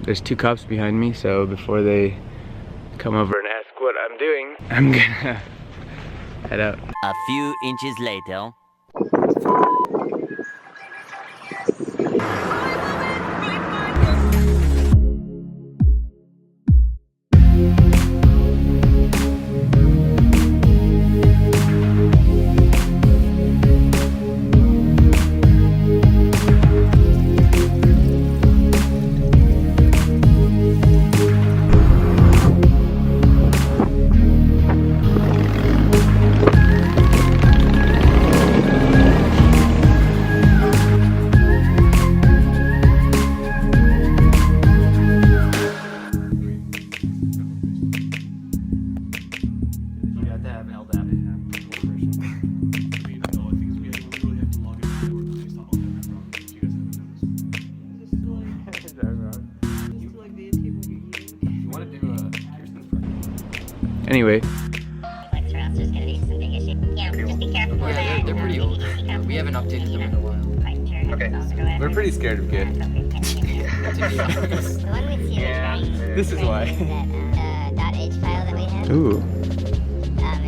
There's two cops behind me, so before they come over and ask what I'm doing, I'm gonna head out. A few inches later. Anyway. Yeah, they're pretty old. We haven't updated them in a while. Okay. We're pretty scared of kids. This is why. Ooh.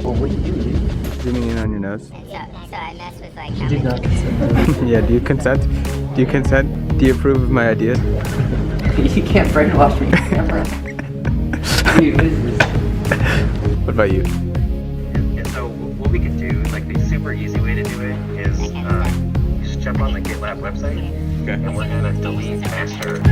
Well, what do you do? Zooming in on your nose. So I mess with like You did not consent. Yeah, do you consent? Do you consent? Do you approve of my ideas? You can't brainwash me on camera. Dude, what is this? What about you? And so what we could do, like the super easy way to do it is just jump on the GitLab website Okay. and we're gonna delete master.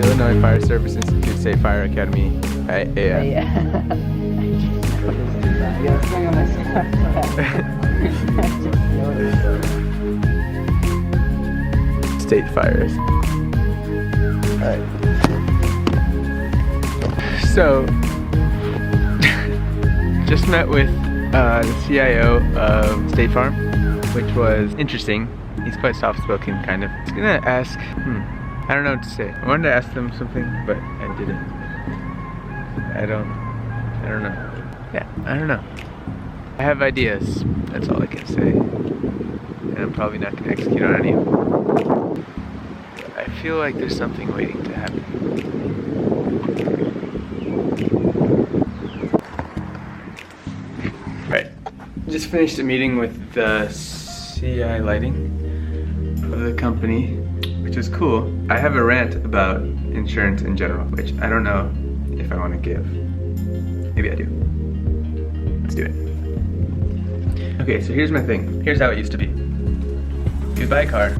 Illinois Fire Service Institute State Fire Academy. Yeah. Yeah, it's going on my State fires. Alright. So, just met with the CIO of State Farm, which was interesting. He's quite soft-spoken, kind of. I was gonna ask, I don't know what to say. I wanted to ask them something, but I didn't. I don't know. Yeah, I don't know. I have ideas, that's all I can say. And I'm probably not gonna execute on any of them. I feel like there's something waiting to happen. Right. Just finished a meeting with the CI lighting of the company, which is cool. I have a rant about insurance in general, which I don't know if I want to give. Maybe I do. Let's do it. Okay, so here's my thing. Here's how it used to be. You buy a car,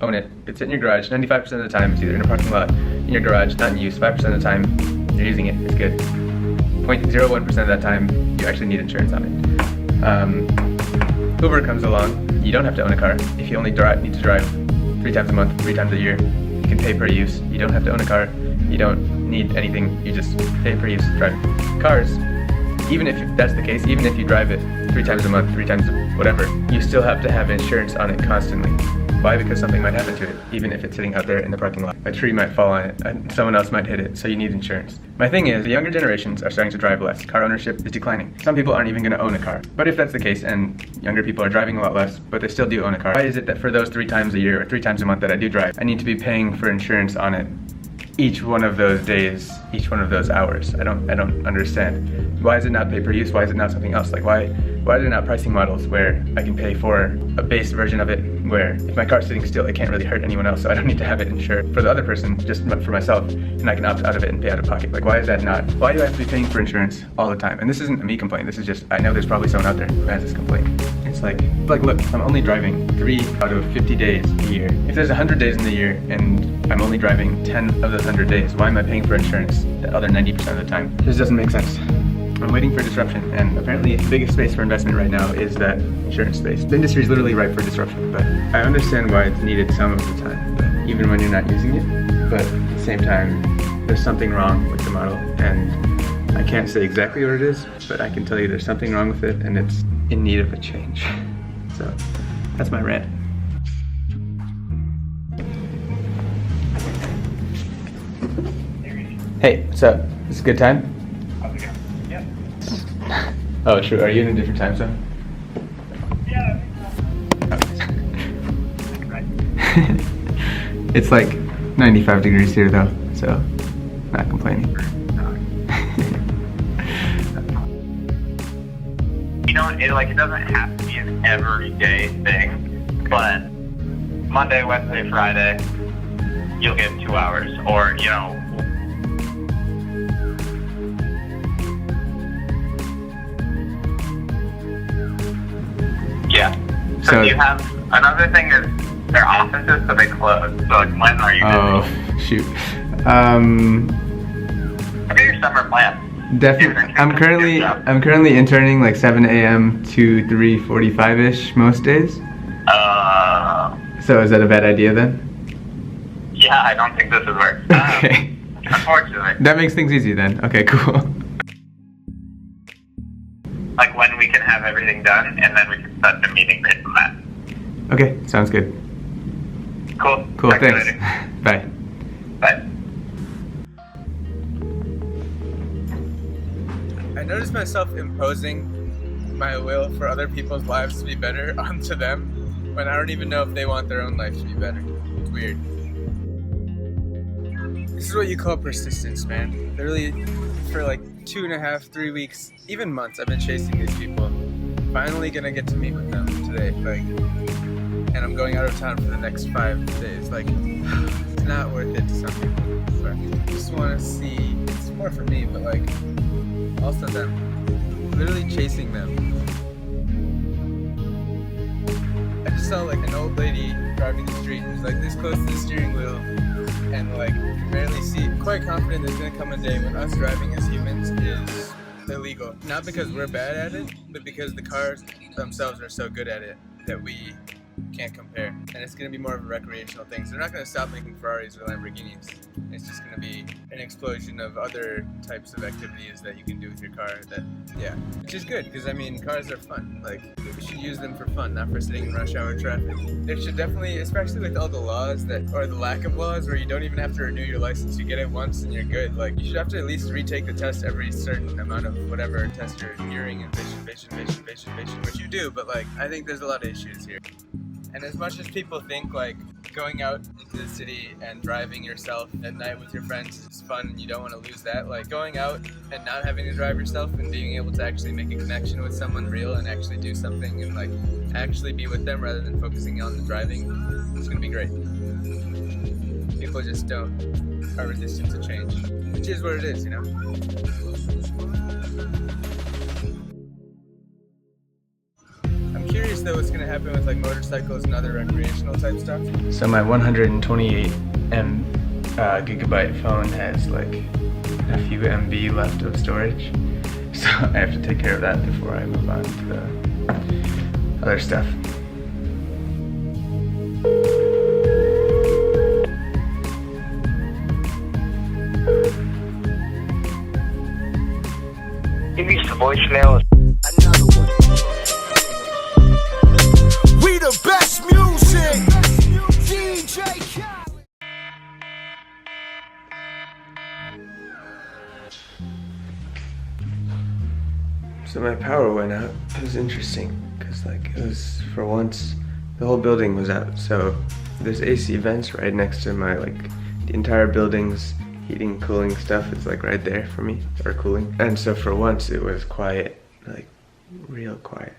own it, it's in your garage. 95% of the time it's either in a parking lot, in your garage, not in use. 5% of the time you're using it, it's good. 0.01% of that time you actually need insurance on it. Uber comes along, you don't have to own a car. If you only need to drive 3 times a month, 3 times a year, you can pay per use. You don't have to own a car, you don't need anything, you just pay per use to drive. Cars, even if that's the case, even if you drive it 3 times a month, 3 times whatever, you still have to have insurance on it constantly. Why? Because something might happen to it, even if it's sitting out there in the parking lot. A tree might fall on it, and someone else might hit it, so you need insurance. My thing is, the younger generations are starting to drive less. Car ownership is declining. Some people aren't even going to own a car. But if that's the case, and younger people are driving a lot less, but they still do own a car, why is it that for those 3 times a year or 3 times a month that I do drive, I need to be paying for insurance on it each one of those days, each one of those hours? I don't understand. Why is it not pay per use? Why is it not something else? Like why are there not pricing models where I can pay for a base version of it, where if my car's sitting still, it can't really hurt anyone else, so I don't need to have it insured for the other person, just for myself, and I can opt out of it and pay out of pocket. Like why is that not? Why do I have to be paying for insurance all the time? And this isn't a me complaint, this is just, I know there's probably someone out there who has this complaint. It's like look, I'm only driving 3 out of 50 days a year. If there's 100 days in the year and I'm only driving 10 of those 100 days. Why am I paying for insurance the other 90% of the time? This doesn't make sense. I'm waiting for disruption, and apparently the biggest space for investment right now is that insurance space. The industry is literally ripe for disruption, but I understand why it's needed some of the time, but even when you're not using it. But at the same time, there's something wrong with the model, and I can't say exactly what it is, but I can tell you there's something wrong with it, and it's in need of a change. So that's my rant. Hey, what's up? Is this a good time? Yeah. Oh, sure. Are you in a different time zone? Yeah. It's like 95 degrees here though, so not complaining. You know, it doesn't have to be an everyday thing, but Monday, Wednesday, Friday, you'll get 2 hours, or, you know. Yeah. So you have, another thing is their offices, so they close. So like, when are you busy? Oh, shoot. What are your summer plans? Definitely. I'm currently interning like 7 a.m. to 3:45ish most days. So is that a bad idea then? Yeah, I don't think this would work. Okay. Unfortunately. That makes things easy then. Okay, cool. Like when we can have everything done, and then we can start the meeting based on that. Okay, sounds good. Cool. Cool, Talk to you thanks. later. Bye. Bye. I noticed myself imposing my will for other people's lives to be better onto them when I don't even know if they want their own life to be better. It's weird. This is what you call persistence, man. Literally, for like 2.5, 3 weeks, even months, I've been chasing these people. Finally gonna get to meet with them today, and I'm going out of town for the next 5 days. Like, it's not worth it to some people. But I just want to see. It's more for me, but like, also them. Literally chasing them. I just saw like an old lady driving the street who's like this close to the steering wheel, and like you can barely see. Quite confident there's gonna come a day when us driving as humans is illegal. Not because we're bad at it, but because the cars themselves are so good at it that we can't compare. And it's going to be more of a recreational thing. So they're not going to stop making Ferraris or Lamborghinis. It's just going to be an explosion of other types of activities that you can do with your car that, yeah. Which is good, because I mean, cars are fun. Like, we should use them for fun, not for sitting in rush hour traffic. There should definitely, especially with all the laws that, or the lack of laws where you don't even have to renew your license, you get it once and you're good. Like, you should have to at least retake the test every certain amount of whatever test you're hearing and vision, which you do, but like, I think there's a lot of issues here. And as much as people think like going out into the city and driving yourself at night with your friends is fun and you don't want to lose that, like going out and not having to drive yourself and being able to actually make a connection with someone real and actually do something and like actually be with them rather than focusing on the driving, it's gonna be great. People just are resistant to change, which is what it is, you know? Curious though what's gonna happen with like motorcycles and other recreational type stuff. So my 128 gigabyte phone has like a few MB left of storage, so I have to take care of that before I move on to the other stuff. Give me some voicemails. Best music, DJ Khaled. So my power went out. It was interesting because like it was, for once the whole building was out, so there's AC vents right next to my, like the entire building's heating, cooling stuff is like right there for me, or cooling. And so for once it was quiet, like real quiet.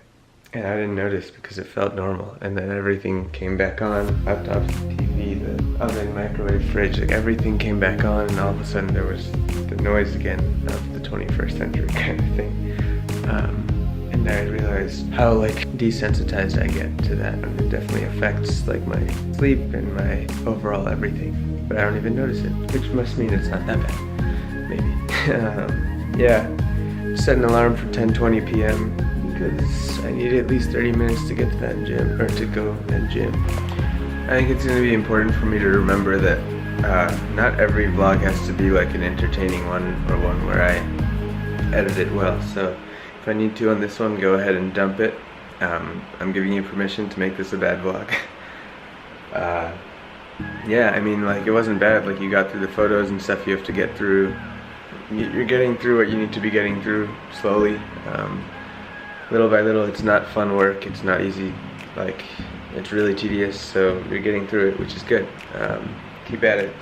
And I didn't notice because it felt normal. And then everything came back on. Laptops, TV, the oven, microwave, fridge, like everything came back on, and all of a sudden there was the noise again of the 21st century kind of thing. And I realized how like desensitized I get to that, and it definitely affects like my sleep and my overall everything. but I don't even notice it, which must mean it's not that bad, maybe. Yeah, set an alarm for 10:20 p.m. because I need at least 30 minutes to get to that gym, or to go to that gym. I think it's going to be important for me to remember that not every vlog has to be like an entertaining one or one where I edit it well. So if I need to on this one, go ahead and dump it. I'm giving you permission to make this a bad vlog. Yeah, I mean, like, it wasn't bad. Like, you got through the photos and stuff you have to get through. You're getting through what you need to be getting through slowly, little by little. It's not fun work. It's not easy. Like, it's really tedious. So you're getting through it, which is good. Keep at it,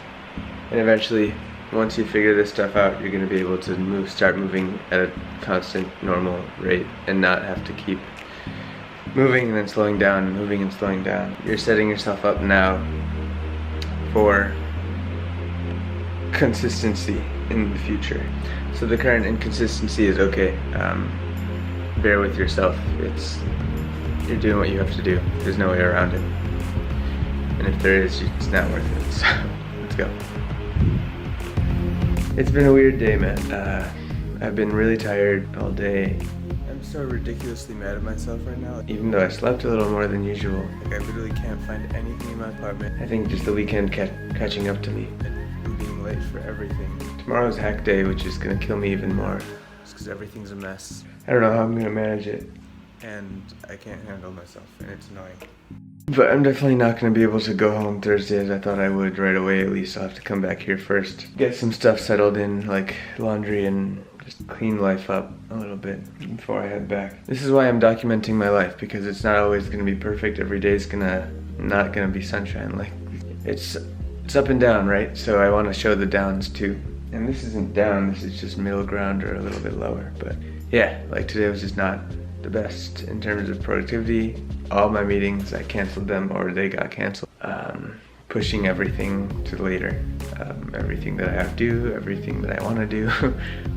and eventually, once you figure this stuff out, you're going to be able to start moving at a constant, normal rate, and not have to keep moving and then slowing down, and moving and slowing down. You're setting yourself up now for consistency in the future. So the current inconsistency is okay. Bear with yourself. You're doing what you have to do. There's no way around it. And if there is, it's not worth it. So let's go. It's been a weird day, man. I've been really tired all day. I'm so ridiculously mad at myself right now. Even though I slept a little more than usual, like, I literally can't find anything in my apartment. I think just the weekend catching up to me. I'm being late for everything. Tomorrow's hack day, which is gonna kill me even more, just because everything's a mess. I don't know how I'm gonna manage it, and I can't handle myself, and it's annoying. But I'm definitely not going to be able to go home Thursday as I thought I would right away. At least I'll have to come back here first. Get some stuff settled in, like laundry, and just clean life up a little bit before I head back. This is why I'm documenting my life, because it's not always going to be perfect. Every day is not going to be sunshine. Like, it's up and down, right? So I want to show the downs too. And this isn't down, this is just middle ground or a little bit lower. But yeah, like today was just not the best in terms of productivity. All my meetings, I canceled them or they got canceled. Pushing everything to later. Everything that I have to do, everything that I want to do,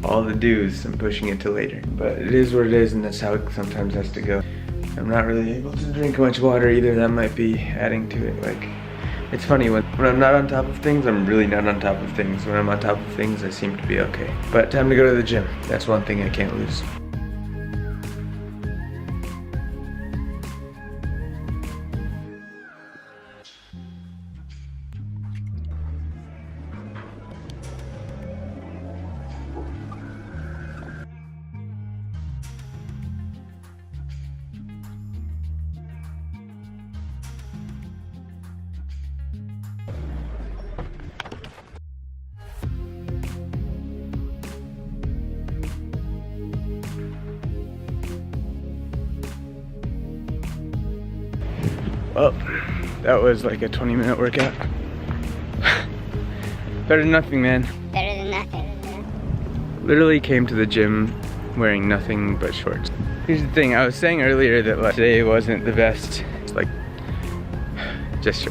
all the do's, I'm pushing it to later. But it is what it is, and that's how it sometimes has to go. I'm not really able to drink much water either. That might be adding to it. Like, it's funny, when I'm not on top of things, I'm really not on top of things. When I'm on top of things, I seem to be okay. But time to go to the gym. That's one thing I can't lose. Well, that was like a 20-minute workout. Better than nothing, man. Better than nothing. Literally came to the gym wearing nothing but shorts. Here's the thing, I was saying earlier that like, today wasn't the best. It's like, just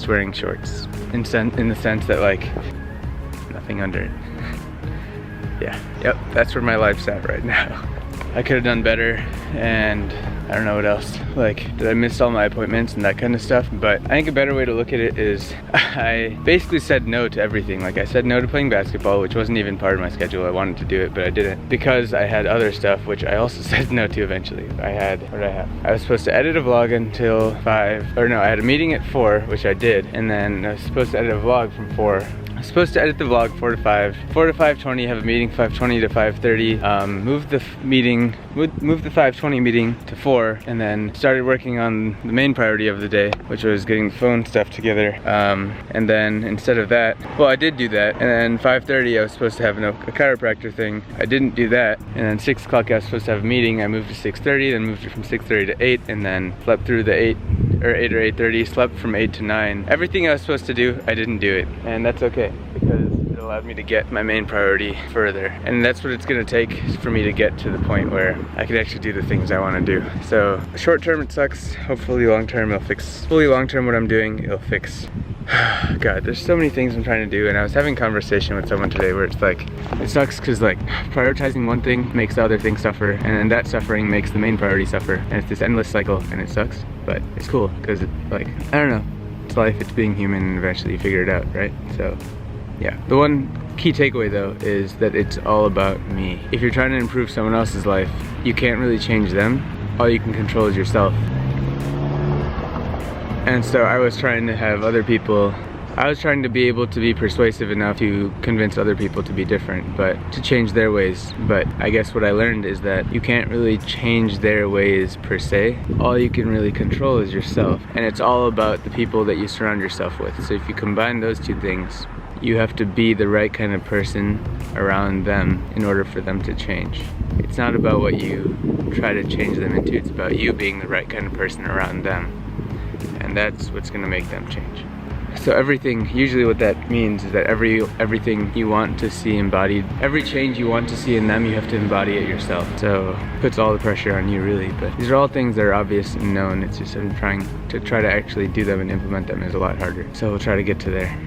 wearing shorts. In the sense that like, nothing under it. Yeah, yep, that's where my life's at right now. I could have done better, and I don't know what else. Like, did I miss all my appointments and that kind of stuff? But I think a better way to look at it is I basically said no to everything. Like, I said no to playing basketball, which wasn't even part of my schedule. I wanted to do it, but I didn't because I had other stuff, which I also said no to eventually. What did I have? I was supposed to edit a vlog until 5, or no, I had a meeting at 4, which I did, and then I was supposed to edit a vlog from 4. I'm supposed to edit the vlog 4 to 5, 4 to 5:20, have a meeting 5:20 to 5:30, move the 5:20 meeting to 4, and then started working on the main priority of the day, which was getting the phone stuff together. And then instead of that, well, I did do that, and then 5:30 I was supposed to have a chiropractor thing. I didn't do that, and then 6 o'clock I was supposed to have a meeting. I moved to 6:30, then moved it from 6:30 to 8, and then slept through the 8 or 8:30, slept from 8 to 9. Everything I was supposed to do, I didn't do it, and that's okay, because it allowed me to get my main priority further. And that's what it's gonna take for me to get to the point where I can actually do the things I wanna do. So short term it sucks, hopefully long term it'll fix. Hopefully long term what I'm doing, it'll fix. God, there's so many things I'm trying to do, and I was having a conversation with someone today where it's like, it sucks because like prioritizing one thing makes the other thing suffer, and then that suffering makes the main priority suffer, and it's this endless cycle, and it sucks, but it's cool because it, like, I don't know, It's life, it's being human, and eventually you figure it out, right? So, yeah. The one key takeaway though is that it's all about me. If you're trying to improve someone else's life, you can't really change them. All you can control is yourself. And so I was trying to have other people, I was trying to be able to be persuasive enough to convince other people to be different, but to change their ways. But I guess what I learned is that you can't really change their ways per se. All you can really control is yourself. And it's all about the people that you surround yourself with. So if you combine those two things, you have to be the right kind of person around them in order for them to change. It's not about what you try to change them into, it's about you being the right kind of person around them. And that's what's gonna make them change. So everything, usually what that means is that everything you want to see embodied, every change you want to see in them, you have to embody it yourself. So it puts all the pressure on you really, but these are all things that are obvious and known. It's just I'm trying to actually do them and implement them is a lot harder. So we'll try to get to there.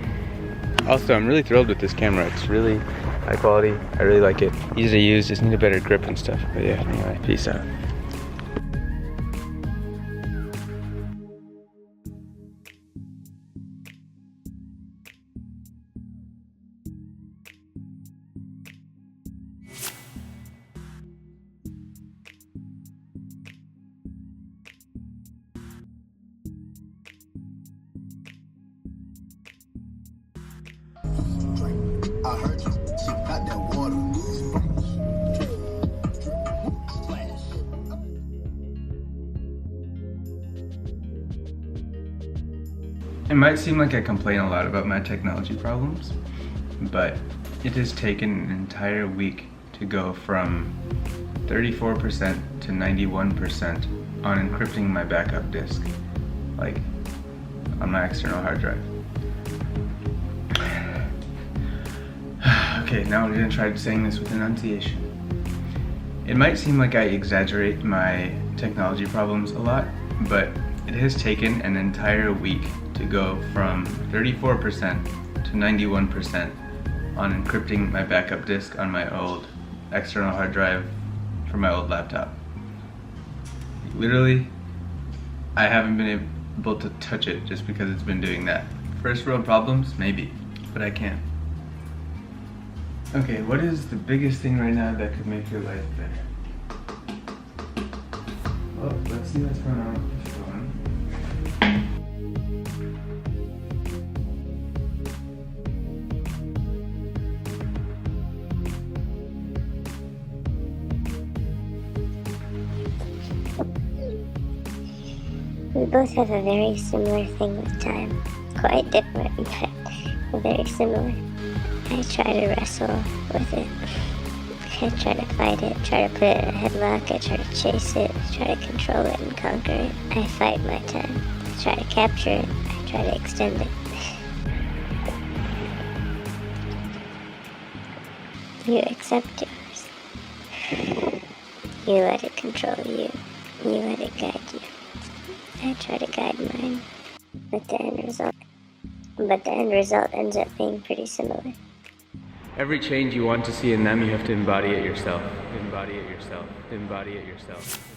Also, I'm really thrilled with this camera. It's really high quality. I really like it. Easy to use, just need a better grip and stuff. But yeah, anyway, peace out. I heard you. Got that water. It might seem like I complain a lot about my technology problems, but it has taken an entire week to go from 34% to 91% on encrypting my backup disk, like on my external hard drive. Okay, now we're gonna try saying this with enunciation. It might seem like I exaggerate my technology problems a lot, but it has taken an entire week to go from 34% to 91% on encrypting my backup disk on my old external hard drive from my old laptop. Literally, I haven't been able to touch it just because it's been doing that. First world problems? Maybe, but I can't. Okay, what is the biggest thing right now that could make your life better? Well, let's see what's going on with this phone. We both have a very similar thing with time. Quite different, but very similar. I try to wrestle with it. I try to fight it, try to put it in a headlock, I try to chase it, try to control it and conquer it. I fight my time. I try to capture it, I try to extend it. You accept yours. You let it control you. You let it guide you. I try to guide mine. But the end result ends up being pretty similar. Every change you want to see in them, you have to embody it yourself. Embody it yourself. Embody it yourself.